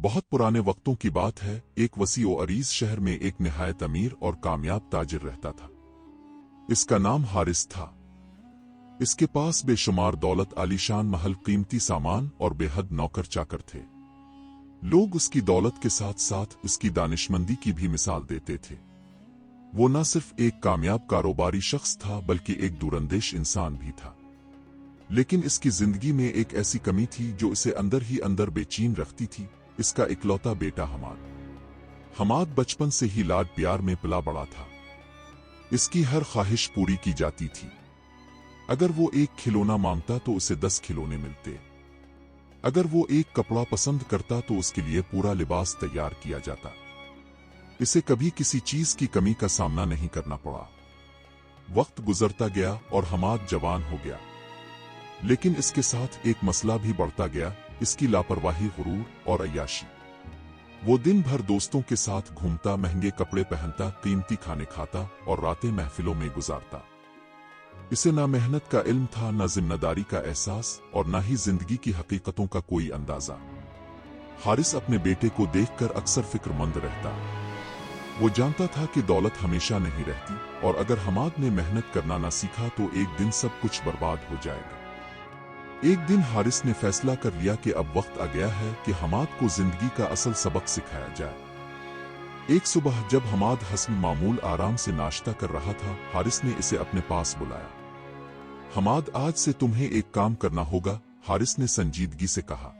بہت پرانے وقتوں کی بات ہے، ایک وسیع و عریض شہر میں ایک نہایت امیر اور کامیاب تاجر رہتا تھا۔ اس کا نام حارث تھا۔ اس کے پاس بے شمار دولت، عالیشان محل، قیمتی سامان اور بے حد نوکر چاکر تھے۔ لوگ اس کی دولت کے ساتھ ساتھ اس کی دانشمندی کی بھی مثال دیتے تھے۔ وہ نہ صرف ایک کامیاب کاروباری شخص تھا بلکہ ایک دوراندیش انسان بھی تھا۔ لیکن اس کی زندگی میں ایک ایسی کمی تھی جو اسے اندر ہی اندر بے چین رکھتی تھی، اس کا اکلوتا بیٹا حماد۔ حماد بچپن سے ہی لاڈ پیار میں پلا بڑا تھا۔ اس کی ہر خواہش پوری کی جاتی تھی۔ اگر وہ ایک کھلونا مانگتا تو اسے 10 کھلونے ملتے۔ اگر وہ ایک کپڑا پسند کرتا تو اس کے لیے پورا لباس تیار کیا جاتا۔ اسے کبھی کسی چیز کی کمی کا سامنا نہیں کرنا پڑا۔ وقت گزرتا گیا اور حماد جوان ہو گیا، لیکن اس کے ساتھ ایک مسئلہ بھی بڑھتا گیا، اس کی لاپرواہی، غرور اور عیاشی۔ وہ دن بھر دوستوں کے ساتھ گھومتا، مہنگے کپڑے پہنتا، قیمتی کھانے کھاتا اور راتیں محفلوں میں گزارتا۔ اسے نہ محنت کا علم تھا، نہ ذمہ داری کا احساس اور نہ ہی زندگی کی حقیقتوں کا کوئی اندازہ۔ حارث اپنے بیٹے کو دیکھ کر اکثر فکر مند رہتا۔ وہ جانتا تھا کہ دولت ہمیشہ نہیں رہتی، اور اگر حماد نے محنت کرنا نہ سیکھا تو ایک دن سب کچھ برباد ہو جائے گا۔ ایک دن حارث نے فیصلہ کر لیا کہ اب وقت آ گیا ہے کہ حماد کو زندگی کا اصل سبق سکھایا جائے۔ ایک صبح جب حماد حسب معمول آرام سے ناشتہ کر رہا تھا، حارث نے اسے اپنے پاس بلایا۔ حماد، آج سے تمہیں ایک کام کرنا ہوگا، حارث نے سنجیدگی سے کہا۔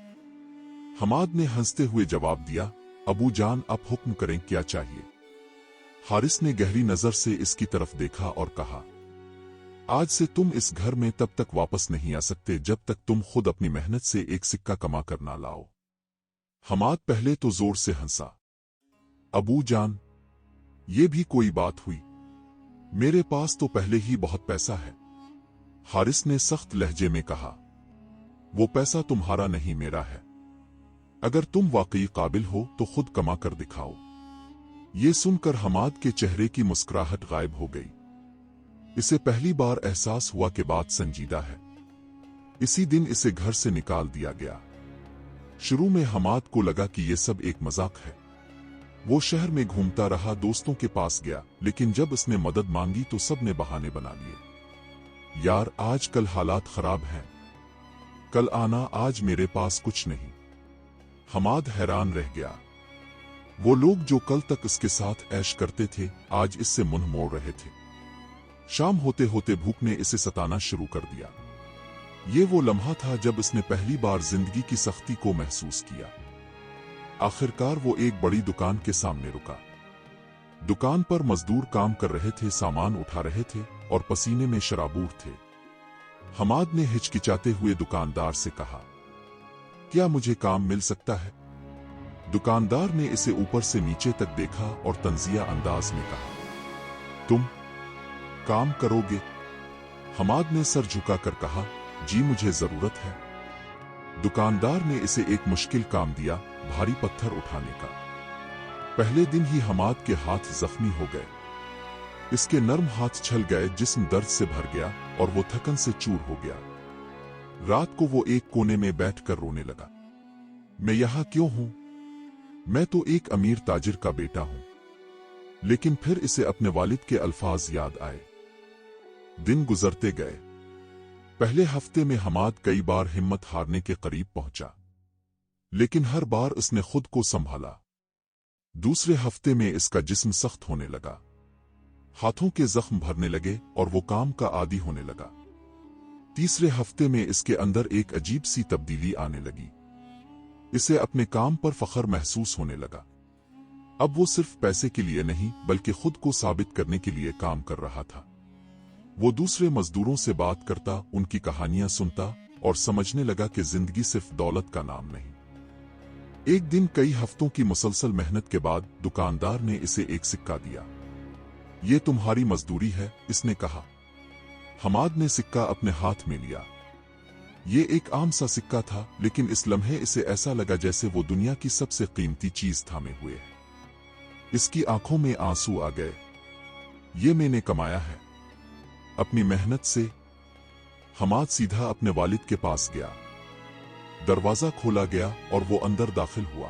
حماد نے ہنستے ہوئے جواب دیا، ابو جان آپ حکم کریں، کیا چاہیے؟ حارث نے گہری نظر سے اس کی طرف دیکھا اور کہا، آج سے تم اس گھر میں تب تک واپس نہیں آ سکتے جب تک تم خود اپنی محنت سے ایک سکہ کما کر نہ لاؤ۔ حماد پہلے تو زور سے ہنسا۔ ابو جان، یہ بھی کوئی بات ہوئی؟ میرے پاس تو پہلے ہی بہت پیسہ ہے، حارث نے سخت لہجے میں کہا۔ وہ پیسہ تمہارا نہیں، میرا ہے۔ اگر تم واقعی قابل ہو تو خود کما کر دکھاؤ۔ یہ سن کر حماد کے چہرے کی مسکراہٹ غائب ہو گئی۔ اسے پہلی بار احساس ہوا کہ بات سنجیدہ ہے۔ اسی دن اسے گھر سے نکال دیا گیا۔ شروع میں حماد کو لگا کہ یہ سب ایک مذاق ہے۔ وہ شہر میں گھومتا رہا، دوستوں کے پاس گیا، لیکن جب اس نے مدد مانگی تو سب نے بہانے بنا لیے۔ یار، آج کل حالات خراب ہیں، کل آنا، آج میرے پاس کچھ نہیں۔ حماد حیران رہ گیا۔ وہ لوگ جو کل تک اس کے ساتھ عیش کرتے تھے، آج اس سے منہ موڑ رہے تھے۔ شام ہوتے ہوتے بھوک نے اسے ستانا شروع کر دیا۔ یہ وہ لمحہ تھا جب اس نے پہلی بار زندگی کی سختی کو محسوس کیا۔ آخرکار وہ ایک بڑی دکان کے سامنے رکا۔ دکان پر مزدور کام کر رہے تھے، سامان اٹھا رہے تھے اور پسینے میں شرابور تھے۔ حماد نے ہچکچاتے ہوئے دکاندار سے کہا، کیا مجھے کام مل سکتا ہے؟ دکاندار نے اسے اوپر سے نیچے تک دیکھا اور طنزیہ انداز میں کہا، تم کام کرو گے؟ حماد نے سر جھکا کر کہا، جی مجھے ضرورت ہے۔ دکاندار نے اسے ایک مشکل کام دیا، بھاری پتھر اٹھانے کا۔ پہلے دن ہی حماد کے ہاتھ زخمی ہو گئے۔ اس کے نرم ہاتھ چھل گئے، جسم درد سے بھر گیا اور وہ تھکن سے چور ہو گیا۔ رات کو وہ ایک کونے میں بیٹھ کر رونے لگا۔ میں یہاں کیوں ہوں؟ میں تو ایک امیر تاجر کا بیٹا ہوں۔ لیکن پھر اسے اپنے والد کے الفاظ یاد آئے۔ دن گزرتے گئے۔ پہلے ہفتے میں حماد کئی بار ہمت ہارنے کے قریب پہنچا، لیکن ہر بار اس نے خود کو سنبھالا۔ دوسرے ہفتے میں اس کا جسم سخت ہونے لگا، ہاتھوں کے زخم بھرنے لگے اور وہ کام کا عادی ہونے لگا۔ تیسرے ہفتے میں اس کے اندر ایک عجیب سی تبدیلی آنے لگی۔ اسے اپنے کام پر فخر محسوس ہونے لگا۔ اب وہ صرف پیسے کے لیے نہیں بلکہ خود کو ثابت کرنے کے لیے کام کر رہا تھا۔ وہ دوسرے مزدوروں سے بات کرتا، ان کی کہانیاں سنتا اور سمجھنے لگا کہ زندگی صرف دولت کا نام نہیں۔ ایک دن کئی ہفتوں کی مسلسل محنت کے بعد دکاندار نے اسے ایک سکہ دیا۔ یہ تمہاری مزدوری ہے، اس نے کہا۔ حماد نے سکہ اپنے ہاتھ میں لیا۔ یہ ایک عام سا سکہ تھا، لیکن اس لمحے اسے ایسا لگا جیسے وہ دنیا کی سب سے قیمتی چیز تھامے ہوئے ہے۔ اس کی آنکھوں میں آنسو آ گئے۔ یہ میں نے کمایا ہے، اپنی محنت سے۔ حماد سیدھا اپنے والد کے پاس گیا۔ دروازہ کھولا گیا اور وہ اندر داخل ہوا۔